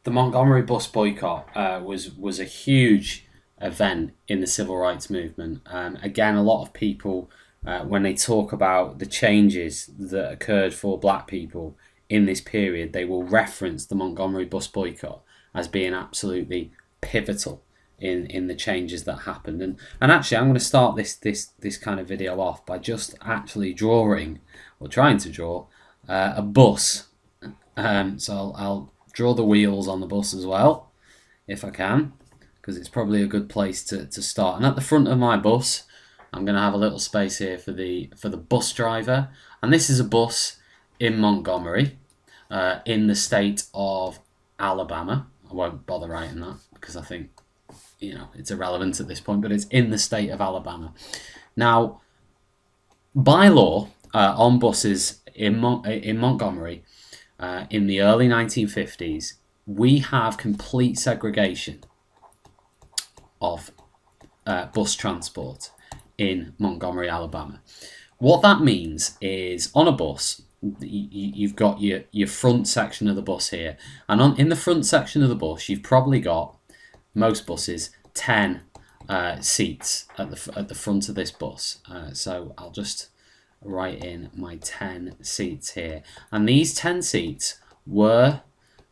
The Montgomery bus boycott was a huge event in the civil rights movement. Again, a lot of people, when they talk about the changes that occurred for black people in this period, they will reference the Montgomery bus boycott as being absolutely pivotal in the changes that happened. And actually, I'm going to start this kind of video off by just actually drawing, or trying to draw, a bus. So I'll draw the wheels on the bus as well, if I can, because it's probably a good place to start. And at the front of my bus, I'm going to have a little space here for the bus driver. And this is a bus in Montgomery, in the state of Alabama. I won't bother writing that because I think, it's irrelevant at this point, but it's in the state of Alabama. Now, by law, on buses in Montgomery, in the early 1950s, we have complete segregation of bus transport in Montgomery, Alabama. What that means is, on a bus, you've got your front section of the bus here, and in the front section of the bus, you've probably got, most buses, 10 seats at the front of this bus. So I'll just write in my 10 seats here, and these 10 seats were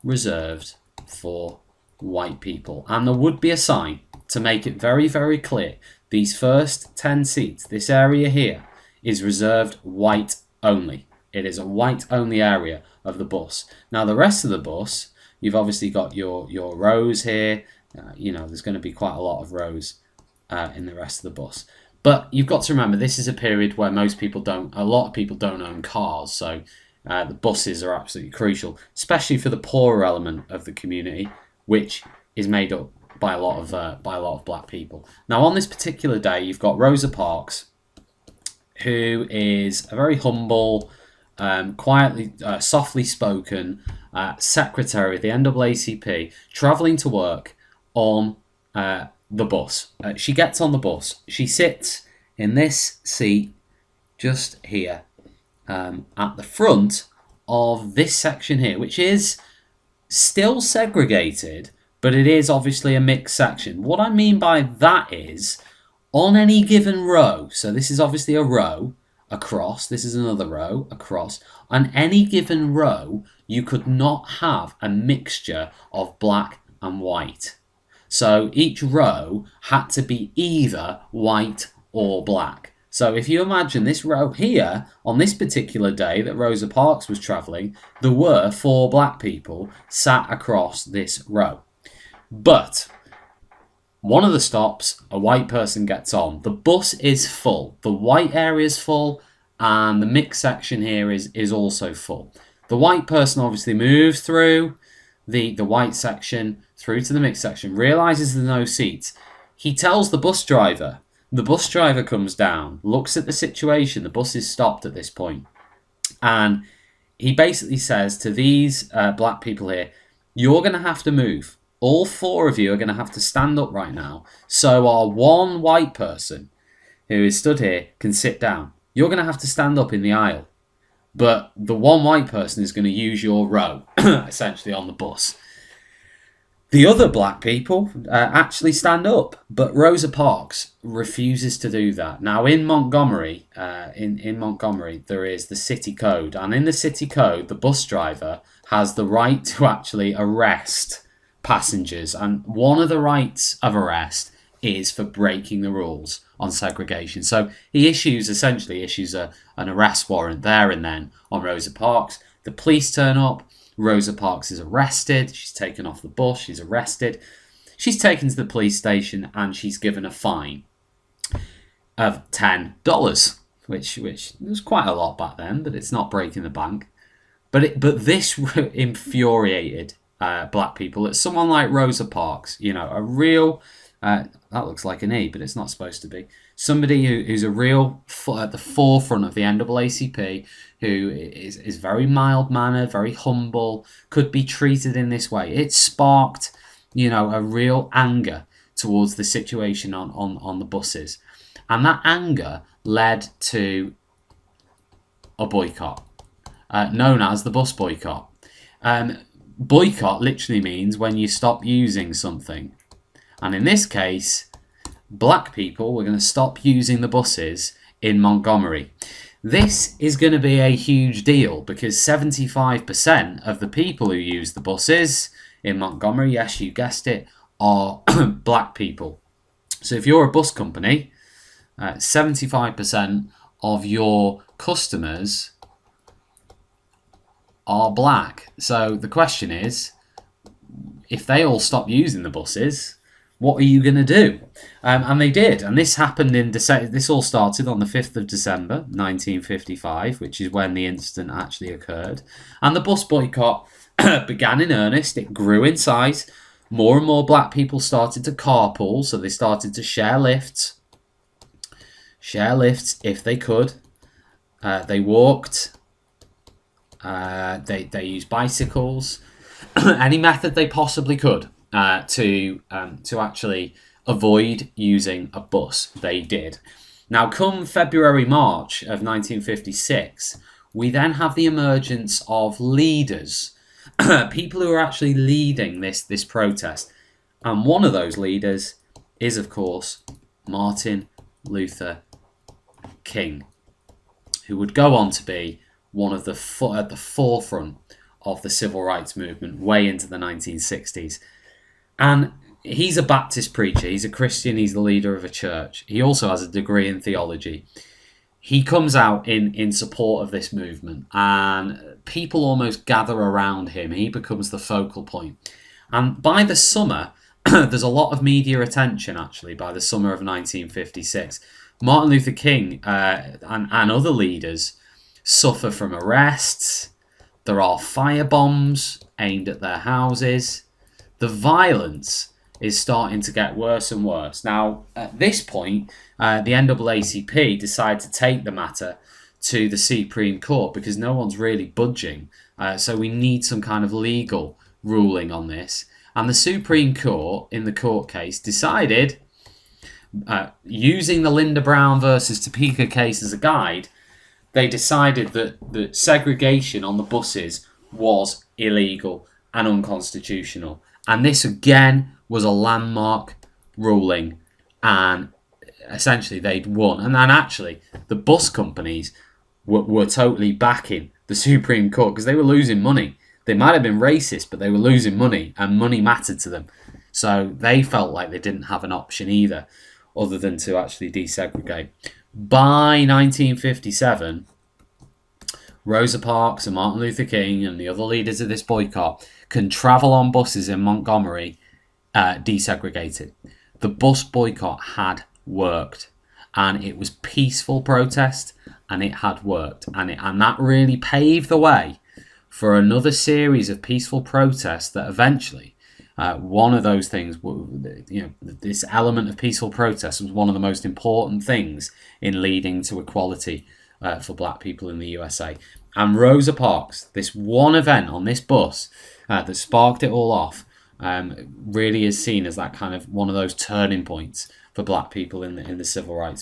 reserved for white people, and there would be a sign to make it very, very clear: these first 10 seats, this area here, is reserved white only. It is a white only area of the bus. Now the rest of the bus, you've obviously got your rows here. There's going to be quite a lot of rows in the rest of the bus. But you've got to remember, this is a period where a lot of people don't own cars, so the buses are absolutely crucial, especially for the poorer element of the community, which is made up by a lot of black people. Now, on this particular day, you've got Rosa Parks, who is a very humble, quietly, softly spoken secretary of the NAACP, travelling to work on the bus. She gets on the bus. She sits in this seat just here, at the front of this section here, which is still segregated, but it is obviously a mixed section. What I mean by that is, on any given row, so this is obviously a row across, this is another row across, on any given row, you could not have a mixture of black and white. So each row had to be either white or black. So if you imagine this row here, on this particular day that Rosa Parks was travelling, there were 4 black people sat across this row. But one of the stops, a white person gets on. The bus is full. The white area is full, and the mixed section here is also full. The white person obviously moves through the white section through to the mixed section, realises there's no seats. He tells the bus driver. The bus driver comes down, looks at the situation. The bus is stopped at this point, and he basically says to these black people here, you're going to have to move. All 4 of you are going to have to stand up right now, so our one white person who is stood here can sit down. You're going to have to stand up in the aisle, but the one white person is going to use your row, essentially, on the bus. The other black people actually stand up, but Rosa Parks refuses to do that. Now, in Montgomery, in Montgomery, there is the city code, and in the city code, the bus driver has the right to actually arrest passengers, and one of the rights of arrest is for breaking the rules on segregation. So he essentially issues an arrest warrant there and then on Rosa Parks. The police turn up. Rosa Parks is arrested. She's taken off the bus. She's arrested. She's taken to the police station, and she's given a fine of $10, which was quite a lot back then, but it's not breaking the bank. But this infuriated black people. That someone like Rosa Parks, a real that looks like an E, but it's not supposed to be. Somebody who's a real at the forefront of the NAACP, who is very mild-mannered, very humble, could be treated in this way. It sparked, a real anger towards the situation on the buses. And that anger led to a boycott, known as the bus boycott. boycott literally means when you stop using something. And in this case, black people were going to stop using the buses in Montgomery. This is going to be a huge deal because 75% of the people who use the buses in Montgomery, yes, you guessed it, are black people. So if you're a bus company, 75% of your customers are black. So the question is, if they all stop using the buses, what are you going to do? And they did. And this happened in December. This all started on the 5th of December, 1955, which is when the incident actually occurred. And the bus boycott began in earnest. It grew in size. More and more black people started to carpool. So they started to share lifts if they could. They walked. They used bicycles. Any method they possibly could to actually avoid using a bus. They did. Now, come February, March of 1956, we then have the emergence of leaders, people who are actually leading this protest. And one of those leaders is, of course, Martin Luther King, who would go on to be one of the at the forefront of the civil rights movement way into the 1960s. And he's a Baptist preacher. He's a Christian. He's the leader of a church. He also has a degree in theology. He comes out in support of this movement, and people almost gather around him. He becomes the focal point. And by the summer, there's a lot of media attention, actually, by the summer of 1956. Martin Luther King and other leaders suffer from arrests. There are firebombs aimed at their houses. The violence is starting to get worse and worse. Now, at this point, the NAACP decide to take the matter to the Supreme Court because no one's really budging. So we need some kind of legal ruling on this. And the Supreme Court, in the court case, decided, using the Linda Brown versus Topeka case as a guide, they decided that segregation on the buses was illegal and unconstitutional. And this, again, was a landmark ruling. And essentially, they'd won. And then, actually, the bus companies were totally backing the Supreme Court because they were losing money. They might have been racist, but they were losing money, and money mattered to them. So they felt like they didn't have an option either, other than to actually desegregate. By 1957, Rosa Parks and Martin Luther King and the other leaders of this boycott can travel on buses in Montgomery desegregated. The bus boycott had worked, and it was peaceful protest, and it had worked, and that really paved the way for another series of peaceful protests that eventually, one of those things, this element of peaceful protest was one of the most important things in leading to equality for black people in the USA. And Rosa Parks, this one event on this bus that sparked it all off, really is seen as that kind of one of those turning points for black people in the civil rights movement.